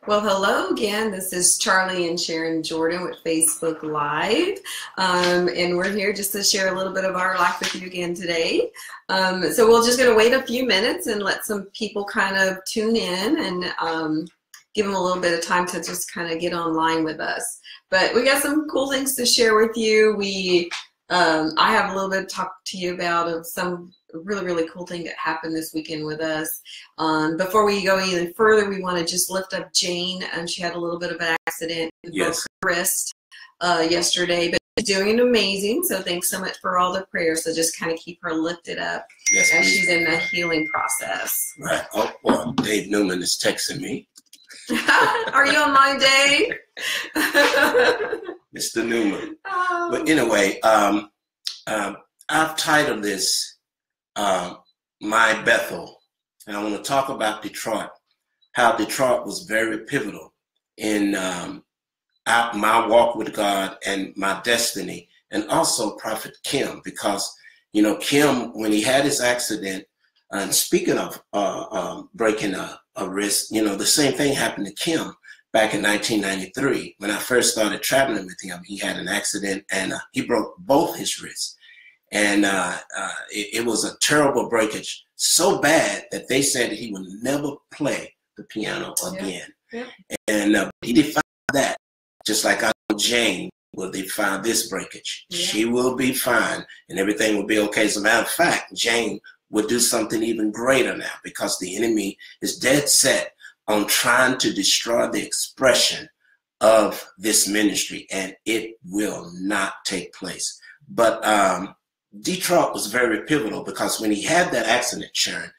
Well, hello again. This is Charlie and Sharon Jordan with Facebook Live. And we're here just to share a little bit of our life with you again today. So we're just going to wait a few minutes and let some people kind of tune in and give them a little bit of time to just kind of get online with us. But we got some cool things to share with you. I have a little bit to talk to you about of some really cool thing that happened this weekend with us. Before we go even further, we want to just lift up Jane. She had a little bit of an accident and broke her wrist yesterday, but she's doing amazing. So thanks so much for all the prayers. So just kind of keep her lifted up as she's in the healing process. Right. Oh, well, Dave Newman is texting me. Are you online, Dave? Mr. Newman. But anyway, I've titled this My Bethel, and I want to talk about Detroit, how Detroit was very pivotal in my walk with God and my destiny, and also Prophet Kim, because, you know, Kim, when he had his accident, and speaking of breaking a wrist, you know, the same thing happened to Kim back in 1993. When I first started traveling with him, he had an accident and he broke both his wrists. And it was a terrible breakage, so bad that they said that he would never play the piano again. Yeah. And he defined that, just like I know Jane will define this breakage. Yeah. She will be fine and everything will be okay. As a matter of fact, Jane would do something even greater now, because the enemy is dead set on trying to destroy the expression of this ministry, and it will not take place. But Detroit was very pivotal, because when he had that accident, Sharon,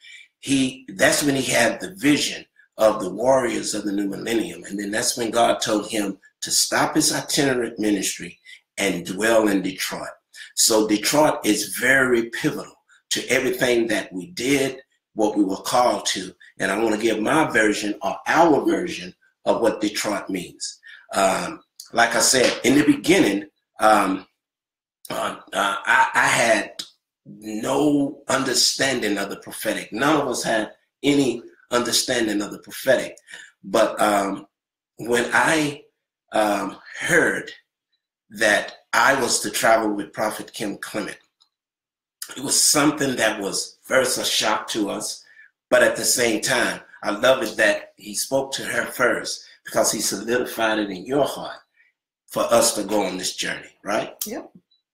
that's when he had the vision of the warriors of the new millennium. And then that's when God told him to stop his itinerant ministry and dwell in Detroit. So Detroit is very pivotal to everything that we did, what we were called to. And I want to give my version, or our version, of what Detroit means. Like I said, in the beginning, I had no understanding of the prophetic. None of us had any understanding of the prophetic. But when I heard that I was to travel with Prophet Kim Clement, it was something that was first a shock to us, but at the same time, I love it that he spoke to her first, because he solidified it in your heart for us to go on this journey, right? Yep.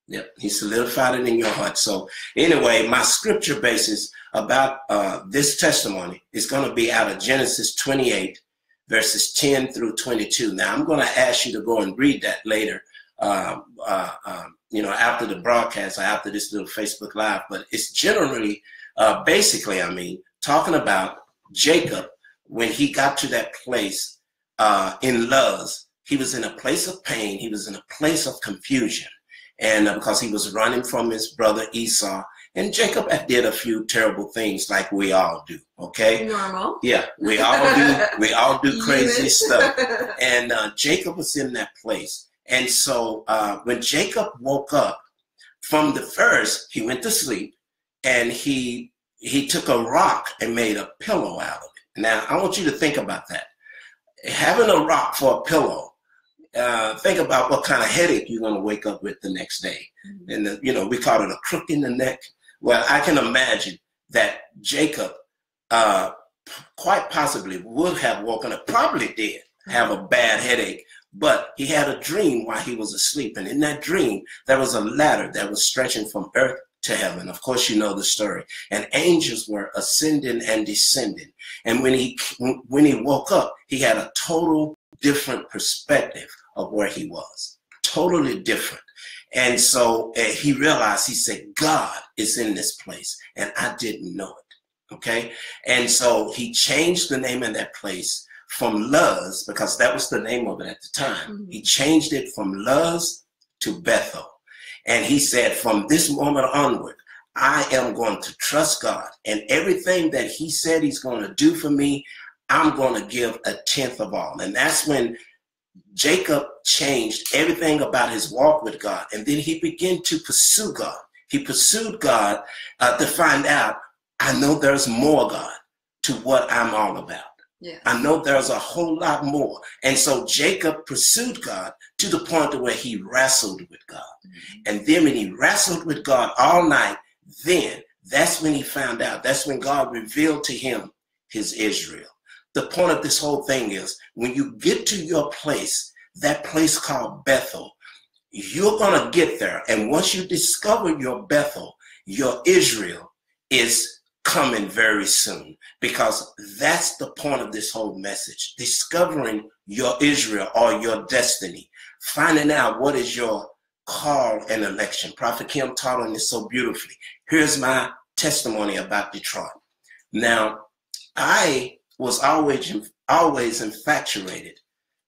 Yep, he solidified it in your heart. So anyway, my scripture basis about this testimony is going to be out of Genesis 28, verses 10 through 22. Now, I'm going to ask you to go and read that later, you know, after the broadcast or after this little Facebook Live. But it's generally, basically, I mean, talking about Jacob when he got to that place in Luz. He was in a place of pain. He was in a place of confusion. And because he was running from his brother Esau. And Jacob did a few terrible things, like we all do, okay? Normal. Yeah, we all do crazy stuff. And Jacob was in that place. And so when Jacob woke up from the first, he went to sleep, and he took a rock and made a pillow out of it. Now, I want you to think about that. Having a rock for a pillow, think about what kind of headache you're going to wake up with the next day. Mm-hmm. And, you know, we call it a crook in the neck. Well, I can imagine that Jacob quite possibly would have woken up, probably did have a bad headache, but he had a dream while he was asleep. And in that dream, there was a ladder that was stretching from earth to heaven. Of course, you know the story. And angels were ascending and descending. And when he woke up, he had a total different perspective of where he was. Totally different. And so he realized, he said, God is in this place, and I didn't know it. Okay. And so he changed the name of that place from Luz, because that was the name of it at the time. Mm-hmm. He changed it from Luz to Bethel. And he said, from this moment onward, I am going to trust God, and everything that he said he's going to do for me, I'm going to give 1/10 of all. And that's when Jacob changed everything about his walk with God. And then he began to pursue God. He pursued God to find out, I know there's more, God, to what I'm all about. Yes. I know there's a whole lot more. And so Jacob pursued God to the point where he wrestled with God. Mm-hmm. And then when he wrestled with God all night, then that's when he found out. That's when God revealed to him his Israel. The point of this whole thing is when you get to your place, that place called Bethel, you're going to get there. And once you discover your Bethel, your Israel is coming very soon, because that's the point of this whole message. Discovering your Israel or your destiny, finding out what is your call and election. Prophet Kim taught on this so beautifully. Here's my testimony about Detroit. Now, I was always infatuated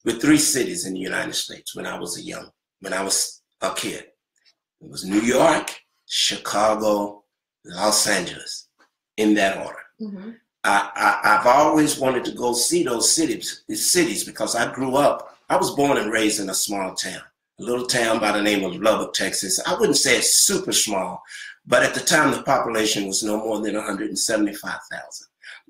with 3 cities in the United States when I was a kid. It was New York, Chicago, Los Angeles, in that order. Mm-hmm. I've always wanted to go see those cities because I was born and raised in a small town, a little town by the name of Lubbock, Texas. I wouldn't say it's super small, but at the time the population was no more than 175,000.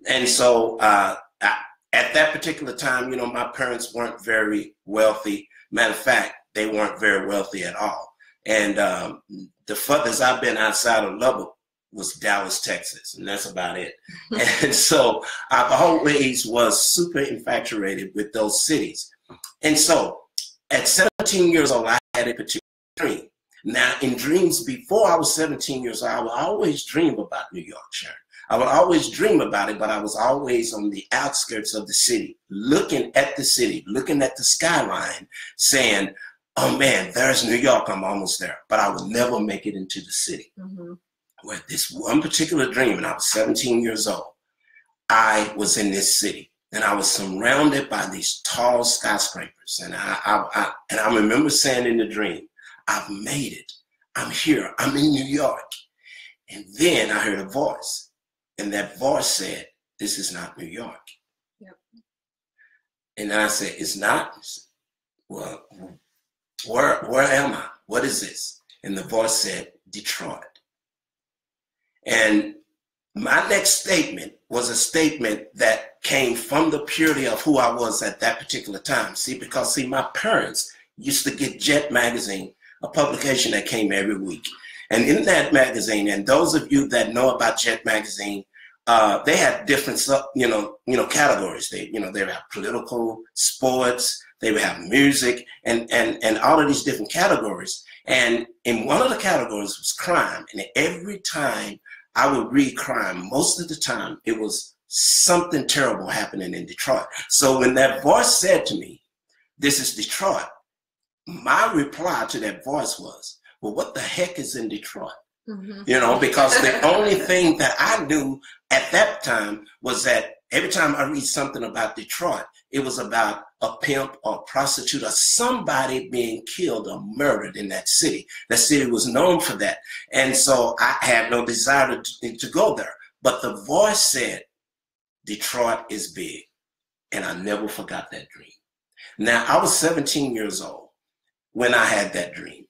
And so at that particular time, my parents weren't very wealthy. Matter of fact, they weren't very wealthy at all. And the furthest I've been outside of Lubbock was Dallas, Texas, and that's about it. And so I've always was super infatuated with those cities. And so at 17 years old, I had a particular dream. Now, in dreams before I was 17 years old, I would always dream about New York, Sharon. I would always dream about it, but I was always on the outskirts of the city, looking at the city, looking at the skyline, saying, oh man, there's New York, I'm almost there. But I would never make it into the city. Mm-hmm. With this one particular dream, and I was 17 years old, I was in this city, and I was surrounded by these tall skyscrapers. And I remember saying in the dream, I've made it. I'm here. I'm in New York. And then I heard a voice, and that voice said, this is not New York. Yep. And I said, it's not? Well, where am I? What is this? And the voice said, Detroit. And my next statement was a statement that came from the purity of who I was at that particular time. Because my parents used to get Jet magazine, a publication that came every week. And in that magazine, and those of you that know about Jet magazine, they had different, categories. They would have political, sports, they would have music, and all of these different categories. And in one of the categories was crime. And every time I would read crime, most of the time it was something terrible happening in Detroit. So when that voice said to me, this is Detroit, my reply to that voice was, well, what the heck is in Detroit? Mm-hmm. Because the only thing that I knew at that time was that every time I read something about Detroit, it was about a pimp or a prostitute or somebody being killed or murdered in that city. That city was known for that. And so I had no desire to go there. But the voice said, Detroit is big. And I never forgot that dream. Now, I was 17 years old when I had that dream.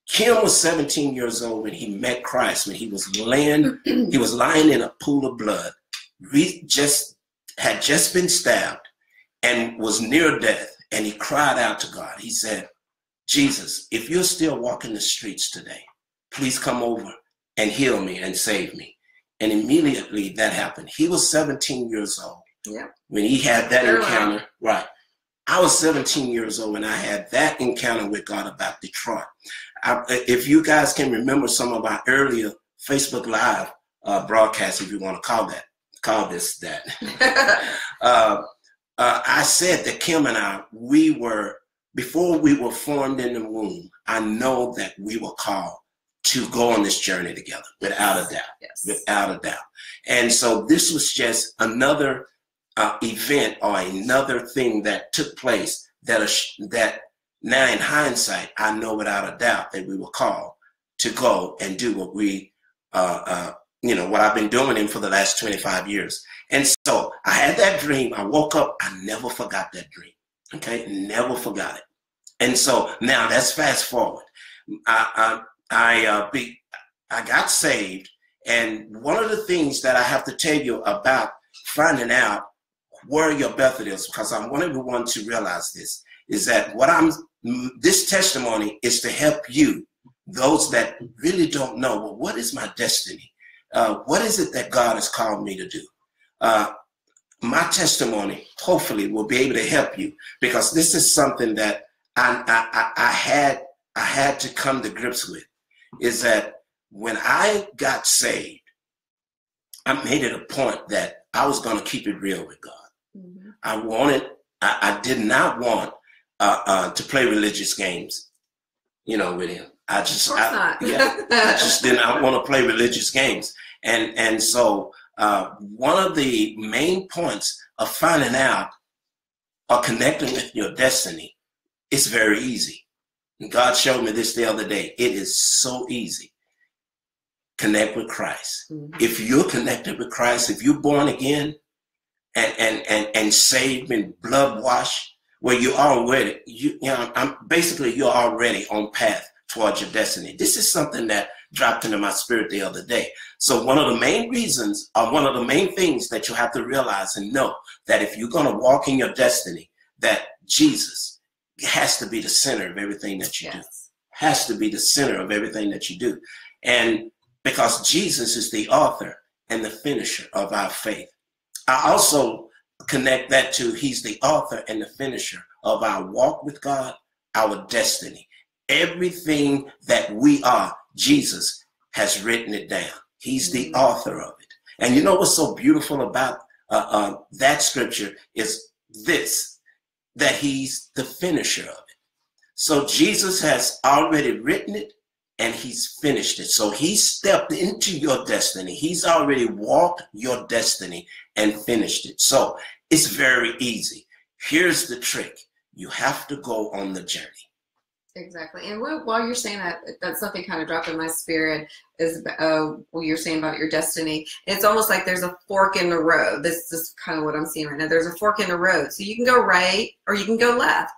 Kim was 17 years old when he met Christ, when he was lying in a pool of blood. Had just been stabbed and was near death. And he cried out to God. He said, Jesus, if you're still walking the streets today, please come over and heal me and save me. And immediately that happened. He was 17 years old when he had that encounter. Right. I was 17 years old when I had that encounter with God about Detroit. If you guys can remember some of our earlier Facebook Live broadcasts, if you want to call this that, I said that Kim and I, before we were formed in the womb, I know that we were called to go on this journey together, without a doubt, without a doubt. And so this was just another event or another thing that took place that now in hindsight, I know without a doubt that we were called to go and do what what I've been doing for the last 25 years. And so I had that dream. I woke up. I never forgot that dream. Okay. Never forgot it. And so now let's fast forward. I got saved. And one of the things that I have to tell you about finding out where your Bethel is, because I want everyone to realize this, is that this testimony is to help you, those that really don't know, well, what is my destiny? What is it that God has called me to do? My testimony hopefully will be able to help you, because this is something that I had to come to grips with, is that when I got saved, I made it a point that I was going to keep it real with God. Mm-hmm. I did not want to play religious games, with him. I just did not want to play religious games. And so one of the main points of finding out or connecting with your destiny is very easy. And God showed me this the other day. It is so easy. Connect with Christ. Mm-hmm. If you're connected with Christ, if you're born again and saved and blood washed, well, you're already, you're already on path towards your destiny. This is something that dropped into my spirit the other day. So one of the main reasons, or one of the main things that you have to realize and know, that if you're going to walk in your destiny, that Jesus has to be the center of everything that you do. Has to be the center of everything that you do. And because Jesus is the author and the finisher of our faith. I also connect that to he's the author and the finisher of our walk with God, our destiny. Everything that we are, Jesus has written it down. He's the author of it. And you know what's so beautiful about that scripture is this, that he's the finisher of it. So Jesus has already written it and he's finished it. So he stepped into your destiny. He's already walked your destiny and finished it. So it's very easy. Here's the trick. You have to go on the journey. Exactly. And while you're saying that, that's something kind of dropped in my spirit, is what you're saying about your destiny. It's almost like there's a fork in the road. This is kind of what I'm seeing right now. There's a fork in the road. So you can go right or you can go left.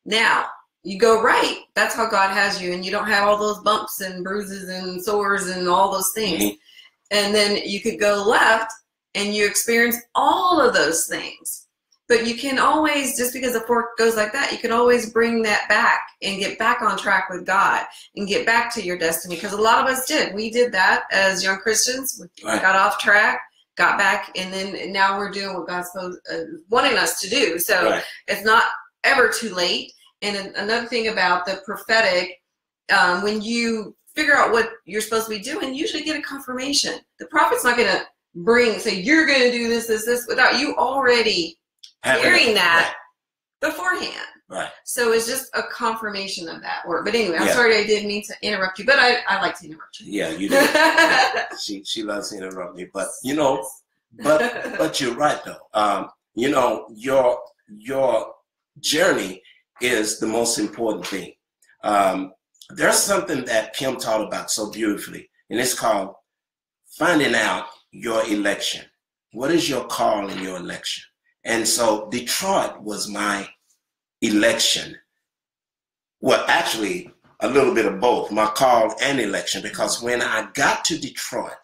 Now, you go right, that's how God has you, and you don't have all those bumps and bruises and sores and all those things. Mm-hmm. And then you could go left and you experience all of those things. But you can always, just because the fork goes like that, you can always bring that back and get back on track with God and get back to your destiny. Because a lot of us did. We did that as young Christians. We got off track, got back, and then now we're doing what God's wanting us to do. So it's not ever too late. And another thing about the prophetic, when you figure out what you're supposed to be doing, you usually get a confirmation. The prophet's not going to say, you're going to do this, without you already hearing that beforehand. Right. So it's just a confirmation of that word. But anyway, I'm sorry I didn't mean to interrupt you, but I like to interrupt you. Yeah, you do. She loves to interrupt me. But, but you're right, though. Your journey is the most important thing. There's something that Kim taught about so beautifully, and it's called finding out your election. What is your call in your election? And so Detroit was my election. Well, actually, a little bit of both, my call and election, because when I got to Detroit,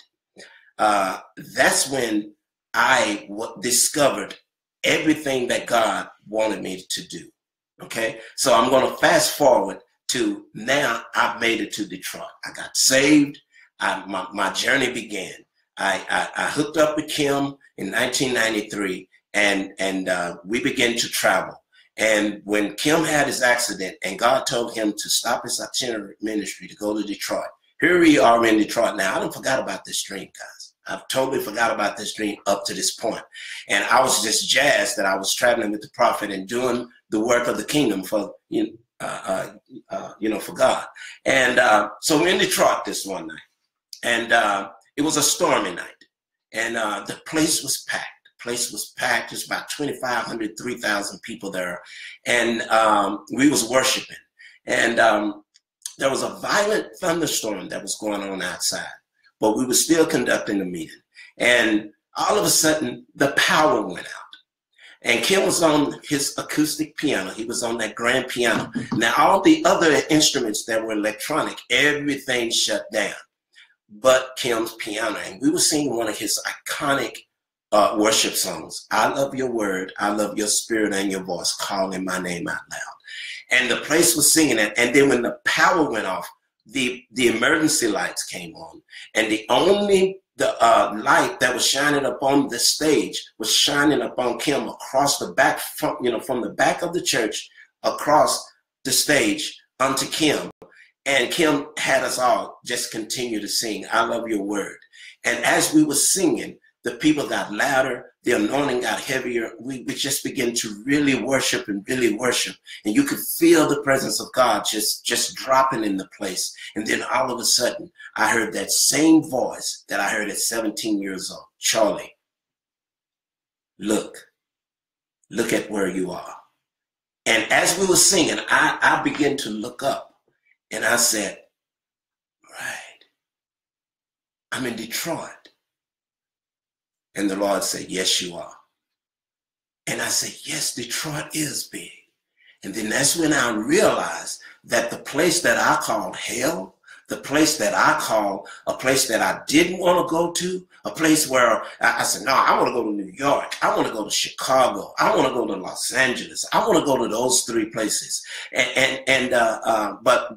that's when I discovered everything that God wanted me to do. Okay, so I'm going to fast forward to now. I've made it to Detroit. I got saved. My journey began. I hooked up with Kim in 1993, and we began to travel. And when Kim had his accident and God told him to stop his itinerant ministry to go to Detroit, here we are in Detroit now. I don't forgot about this dream, guys. I've totally forgot about this dream up to this point. And I was just jazzed that I was traveling with the prophet and doing the work of the kingdom for, for God. And so we're in Detroit this one night. And it was a stormy night. And the place was packed. The place was packed. There's about 2,500, 3,000 people there. And we was worshiping. And there was a violent thunderstorm that was going on outside. But we were still conducting the meeting. And all of a sudden, the power went out. And Kim was on his acoustic piano. He was on that grand piano. Now, all the other instruments that were electronic, everything shut down but Kim's piano. And we were singing one of his iconic worship songs. I love your word. I love your spirit and your voice calling my name out loud. And the place was singing it. And then when the power went off, the emergency lights came on. And the only light that was shining up on the stage was shining up on Kim across the back, from the back of the church across the stage onto Kim. And Kim had us all just continue to sing, I love your word. And as we were singing, the people got louder, the anointing got heavier. We just began to really worship. And you could feel the presence of God just dropping in the place. And then all of a sudden, I heard that same voice that I heard at 17 years old. Charlie, look at where you are. And as we were singing, I began to look up and I said, right, I'm in Detroit. And the Lord said, yes, you are. And I said, yes, Detroit is big. And then that's when I realized that the place that I called hell, the place that I called a place that I didn't want to go to, a place where I said, no, I want to go to New York. I want to go to Chicago. I want to go to Los Angeles. I want to go to those three places. But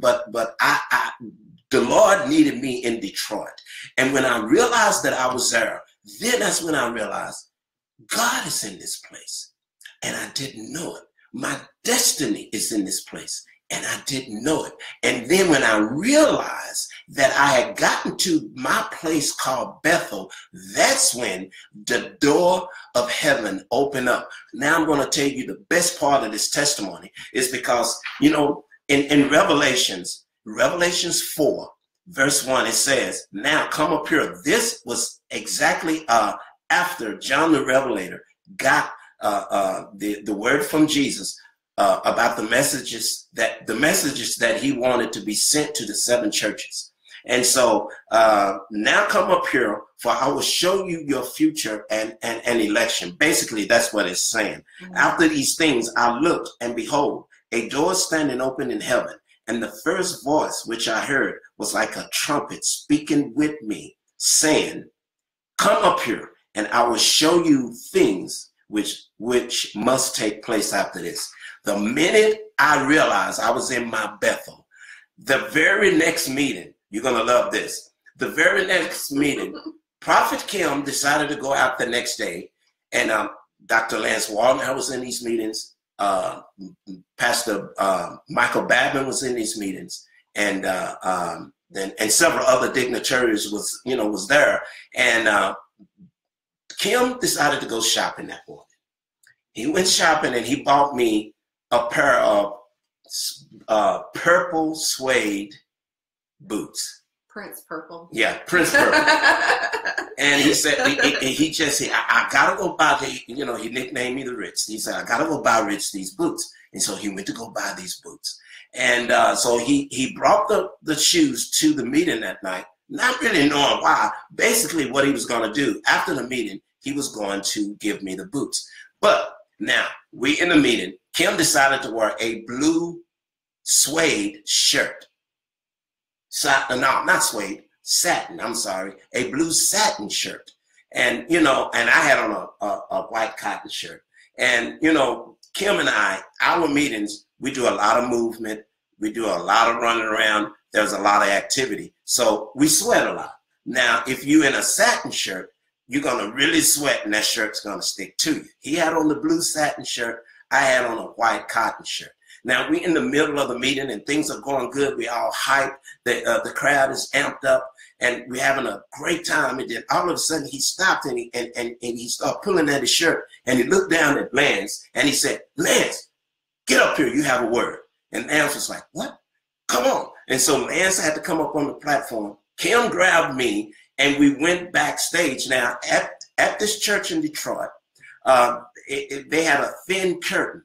the Lord needed me in Detroit. And when I realized that I was there, then that's when I realized God is in this place. And I didn't know it. My destiny is in this place. And I didn't know it. And then when I realized that I had gotten to my place called Bethel, that's when the door of heaven opened up. Now I'm going to tell you the best part of this testimony is because, in Revelations 4, verse 1, it says, now come up here. This was exactly after John the Revelator got the word from Jesus about the messages that he wanted to be sent to the 7 churches. And so now come up here, for I will show you your future and election. Basically, that's what it's saying. Mm-hmm. After these things, I looked, and behold, a door standing open in heaven. And the first voice which I heard was like a trumpet speaking with me, saying, come up here, and I will show you things which must take place after this. The minute I realized I was in my Bethel, the very next meeting, you're going to love this. The very next meeting, Prophet Kim decided to go out the next day, and Dr. Lance Waldner was in these meetings. Pastor Michael Babin was in these meetings, and several other dignitaries was there. And Kim decided to go shopping that morning. He went shopping and he bought me a pair of purple suede boots. Prince Purple. Yeah, Prince Purple. And he said, he just said, I gotta go buy he nicknamed me the Ritz. He said, I gotta go buy Ritz these boots. And so he went to go buy these boots. And so he brought the shoes to the meeting that night, not really knowing why. Basically what he was gonna do after the meeting, he was going to give me the boots. But now we in the meeting, Kim decided to wear a blue suede shirt. Not suede, satin, I'm sorry, a blue satin shirt. And, and I had on a white cotton shirt. And, Kim and I, our meetings, we do a lot of movement. We do a lot of running around. There's a lot of activity. So we sweat a lot. Now, if you're in a satin shirt, you're going to really sweat and that shirt's going to stick to you. He had on the blue satin shirt. I had on a white cotton shirt. Now we in the middle of the meeting and things are going good. We all hyped. The crowd is amped up and we're having a great time. And then all of a sudden he stopped and he started pulling at his shirt and he looked down at Lance and he said, Lance, get up here. You have a word. And Lance was like, what? Come on. And so Lance had to come up on the platform. Kim grabbed me and we went backstage. Now at this church in Detroit, they had a thin curtain.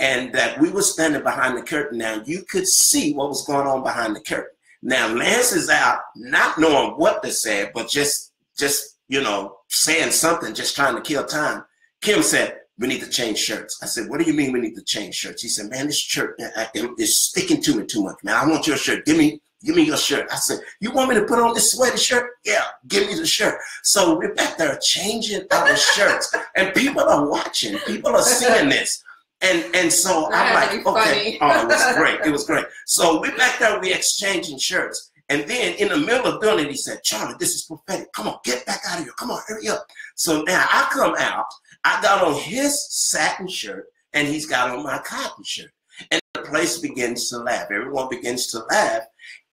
And that we were standing behind the curtain. Now you could see what was going on behind the curtain. Now Lance is out, not knowing what to say, but just saying something, just trying to kill time. Kim said, we need to change shirts. I said, what do you mean we need to change shirts? He said, man, this shirt is sticking to me too much, man. I want your shirt. Give me Give me your shirt. I said, you want me to put on this sweaty shirt? Yeah, give me the shirt. So we're back there changing our shirts, and people are watching. People are seeing this. And so I'm like, okay, oh, it was great. It was great. So we're back there, we're exchanging shirts. And then in the middle of doing it, he said, Charlie, this is prophetic. Come on, get back out of here. Come on, hurry up. So now I come out. I got on his satin shirt, and he's got on my cotton shirt. And the place begins to laugh. Everyone begins to laugh.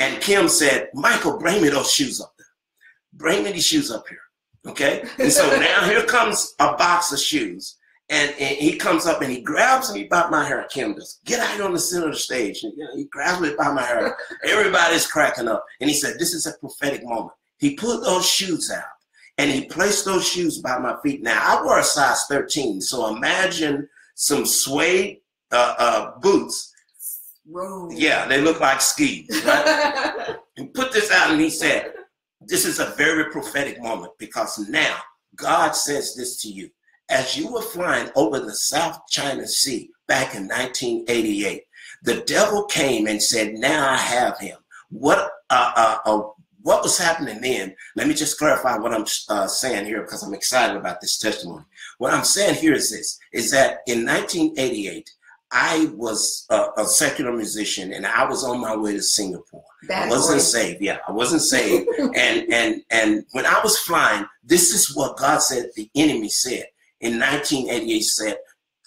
And Kim said, Michael, bring me those shoes up there. Bring me these shoes up here. Okay? And so now here comes a box of shoes. And he comes up and he grabs me by my hair. Kim does. Get out here on the center of the stage. And, he grabs me by my hair. Everybody's cracking up. And he said, this is a prophetic moment. He put those shoes out and he placed those shoes by my feet. Now, I wear a size 13. So imagine some suede boots. Whoa. Yeah, they look like skis. Right? He put this out and he said, this is a very prophetic moment because now God says this to you. As you were flying over the South China Sea back in 1988, the devil came and said, now I have him. What was happening then? Let me just clarify what I'm saying here because I'm excited about this testimony. What I'm saying here is this, is that in 1988, I was a secular musician and I was on my way to Singapore. I wasn't saved. Yeah, I wasn't saved. and when I was flying, this is what God said, the enemy said. In 1988 said,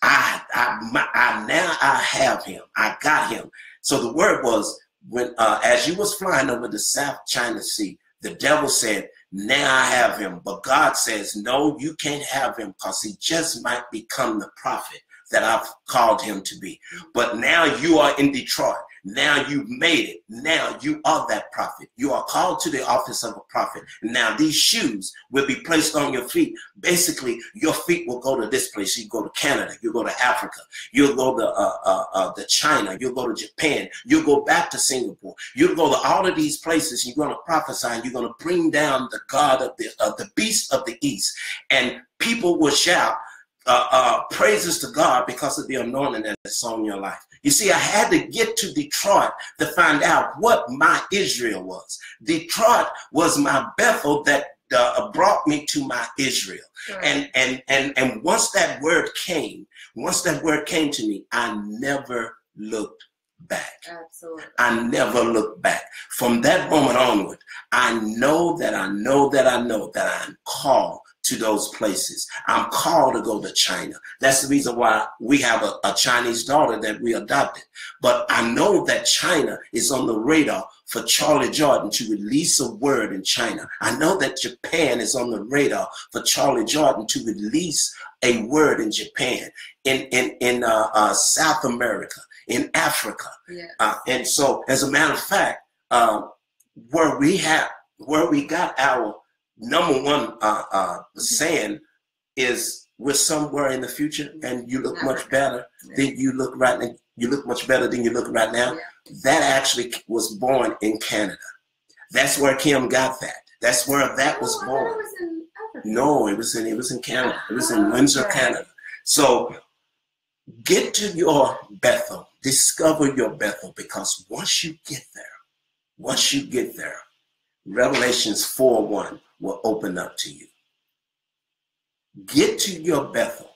now I have him. I got him. So the word was, when as you was flying over the South China Sea, the devil said, now I have him. But God says, no, you can't have him because he just might become the prophet that I've called him to be. But now you are in Detroit. Now you've made it. Now you are that prophet. You are called to the office of a prophet. Now these shoes will be placed on your feet. Basically, your feet will go to this place. You go to Canada. You go to Africa. You'll go to China. You'll go to Japan. You'll go back to Singapore. You'll go to all of these places. You're going to prophesy. And you're going to bring down the God of the beast of the east. And people will shout praises to God because of the anointing that's on your life. You see, I had to get to Detroit to find out what my Israel was. Detroit was my Bethel that brought me to my Israel. Right. And once that word came to me, I never looked back. Absolutely. I never looked back. From that moment onward, I know that I'm called to those places. I'm called to go to China. That's the reason why we have a Chinese daughter that we adopted. But I know that China is on the radar for Charlie Jordan to release a word in China. I know that Japan is on the radar for Charlie Jordan to release a word in Japan, in South America, in Africa. Yes. And so, as a matter of fact, where we got our number one saying is, we're somewhere in the future and you look much better than you look right now. You look much better than you look right now. Yeah. That actually was born in Canada. That's where Kim got that. That's where that was born. It was in Africa. No, it was in Canada. It was in Windsor, Canada. So get to your Bethel. Discover your Bethel, because once you get there, Revelations 4:1 will open up to you. Get to your Bethel.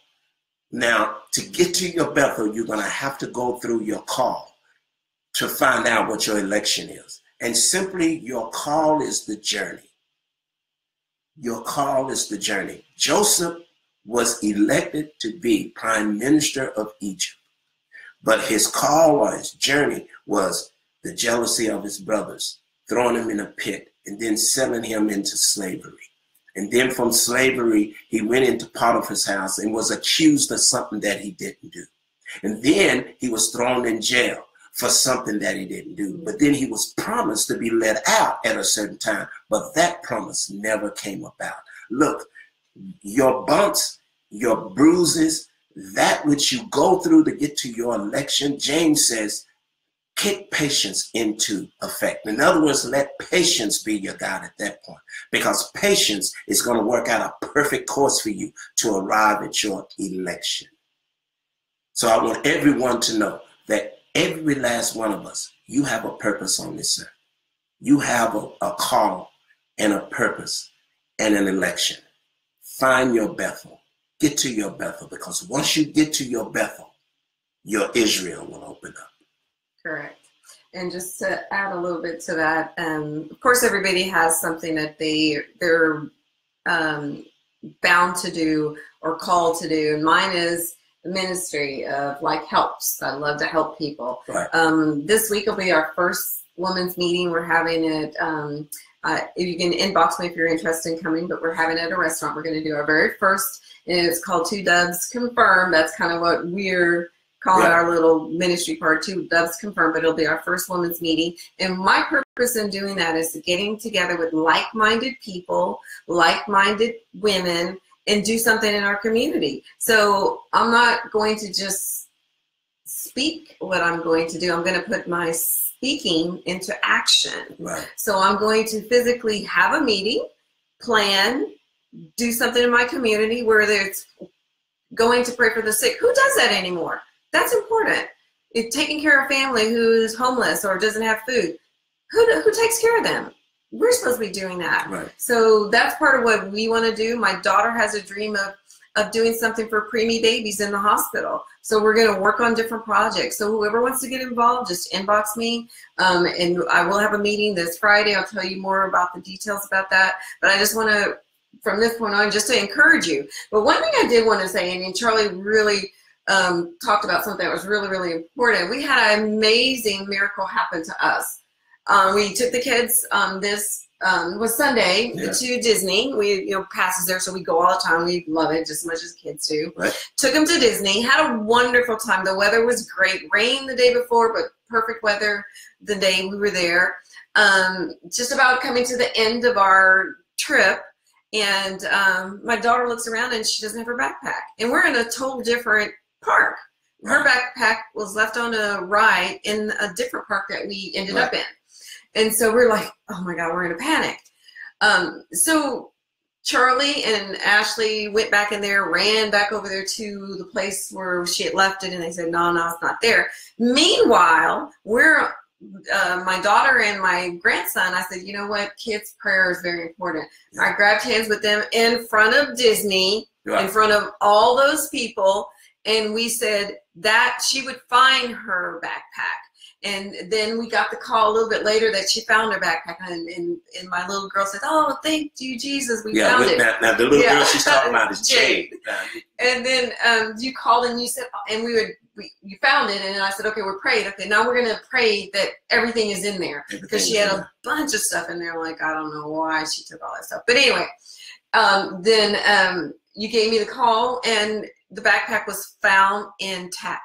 Now, to get to your Bethel, you're going to have to go through your call to find out what your election is. And simply, your call is the journey. Your call is the journey. Joseph was elected to be prime minister of Egypt, but his call or his journey was the jealousy of his brothers, throwing him in a pit, and then selling him into slavery. And then from slavery, he went into Potiphar's house and was accused of something that he didn't do. And then he was thrown in jail for something that he didn't do. But then he was promised to be let out at a certain time, but that promise never came about. Look, your bumps, your bruises, that which you go through to get to your election, James says, kick patience into effect. In other words, let patience be your guide at that point, because patience is going to work out a perfect course for you to arrive at your election. So I want everyone to know that every last one of us, you have a purpose on this earth. You have a call and a purpose and an election. Find your Bethel. Get to your Bethel, because once you get to your Bethel, your Israel will open up. Correct. And just to add a little bit to that, of course, everybody has something that they're bound to do or called to do. And mine is the ministry of like helps. I love to help people. Right. This week will be our first women's meeting. We're having it. You can inbox me if you're interested in coming, but we're having it at a restaurant. We're going to do our very first, and it's called Two Doves Confirmed. That's kind of what we're calling our little ministry part, Two Doves Confirmed, but it'll be our first women's meeting. And my purpose in doing that is getting together with like-minded people, like-minded women, and do something in our community. So I'm not going to just speak what I'm going to do. I'm going to put my speaking into action. Right. So I'm going to physically have a meeting, plan, do something in my community, whether it's going to pray for the sick. Who does that anymore? That's important. It's taking care of family who's homeless or doesn't have food. Who takes care of them? We're supposed to be doing that. Right. So that's part of what we want to do. My daughter has a dream of doing something for preemie babies in the hospital. So we're going to work on different projects. So whoever wants to get involved, just inbox me. And I will have a meeting this Friday. I'll tell you more about the details about that. But I just want to, from this point on, just to encourage you. But one thing I did want to say, and Charlie really talked about something that was really, really important. We had an amazing miracle happen to us. We took the kids this was Sunday to Disney. We passes there, so we go all the time. We love it just as much as kids do. Right. Took them to Disney. Had a wonderful time. The weather was great. Rain the day before, but perfect weather the day we were there. Just about coming to the end of our trip, and my daughter looks around and she doesn't have her backpack, and we're in a total different park. Her backpack was left on a ride in a different park that we ended up in. And so we're like, oh my God, we're in a panic. So Charlie and Ashley went back in there, ran back over there to the place where she had left it, and they said, no, it's not there. Meanwhile, we're my daughter and my grandson, I said, you know what, kids' prayer is very important. I grabbed hands with them in front of Disney, in front of all those people, and we said that she would find her backpack. And then we got the call a little bit later that she found her backpack, and my little girl said, oh, thank you, Jesus, we found it. Now the little girl she's talking about is Jade. And then you called and you said, and you found it, and I said, okay, we're praying. Okay, now we're going to pray that everything is in there, because she had a bunch of stuff in there. Like, I don't know why she took all that stuff. But anyway, then you gave me the call, and the backpack was found intact.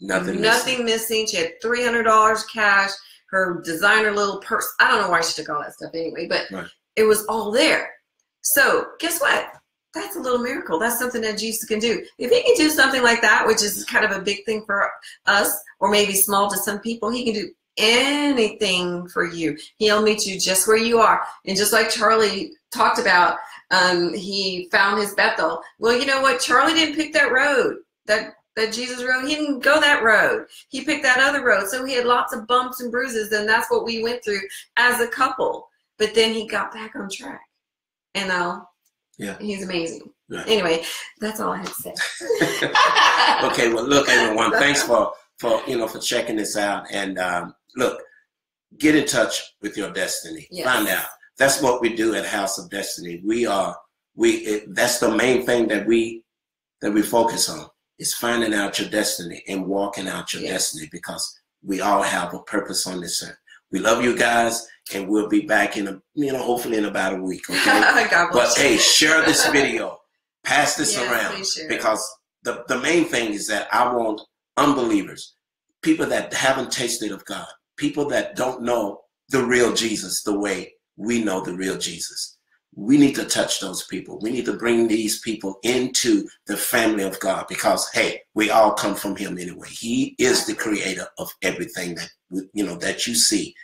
Nothing missing. She had $300 cash, her designer little purse. I don't know why she took all that stuff anyway, but it was all there. So guess what? That's a little miracle. That's something that Jesus can do. If he can do something like that, which is kind of a big thing for us, or maybe small to some people, he can do anything for you. He'll meet you just where you are. And just like Charlie talked about, he found his Bethel. Well, you know what? Charlie didn't pick that road. That Jesus road, he didn't go that road. He picked that other road. So he had lots of bumps and bruises, and that's what we went through as a couple. But then he got back on track. And he's amazing. Yeah. Anyway, that's all I had to say. Okay, well, look, everyone, thanks for checking this out. And look, get in touch with your destiny. Yes. Find out. That's what we do at House of Destiny. That's the main thing that we focus on. Is finding out your destiny and walking out your destiny, because we all have a purpose on this earth. We love you guys, and we'll be back in hopefully in about a week. Okay? But hey, share this video, pass this around, because the main thing is that I want unbelievers, people that haven't tasted of God, people that don't know the real Jesus the way we know the real Jesus. We need to touch those people. We need to bring these people into the family of God, because, hey, we all come from him anyway. He is the creator of everything that you see.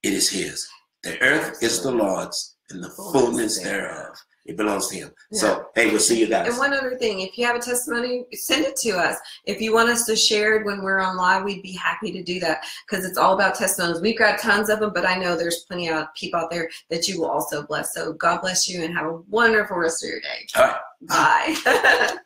It is his. The earth is the Lord's and the fullness thereof. It belongs to him. Yeah. So, hey, we'll see you guys. And one other thing, if you have a testimony, send it to us. If you want us to share it when we're on live, we'd be happy to do that, because it's all about testimonies. We've got tons of them, but I know there's plenty of people out there that you will also bless. So God bless you and have a wonderful rest of your day. All right. Bye.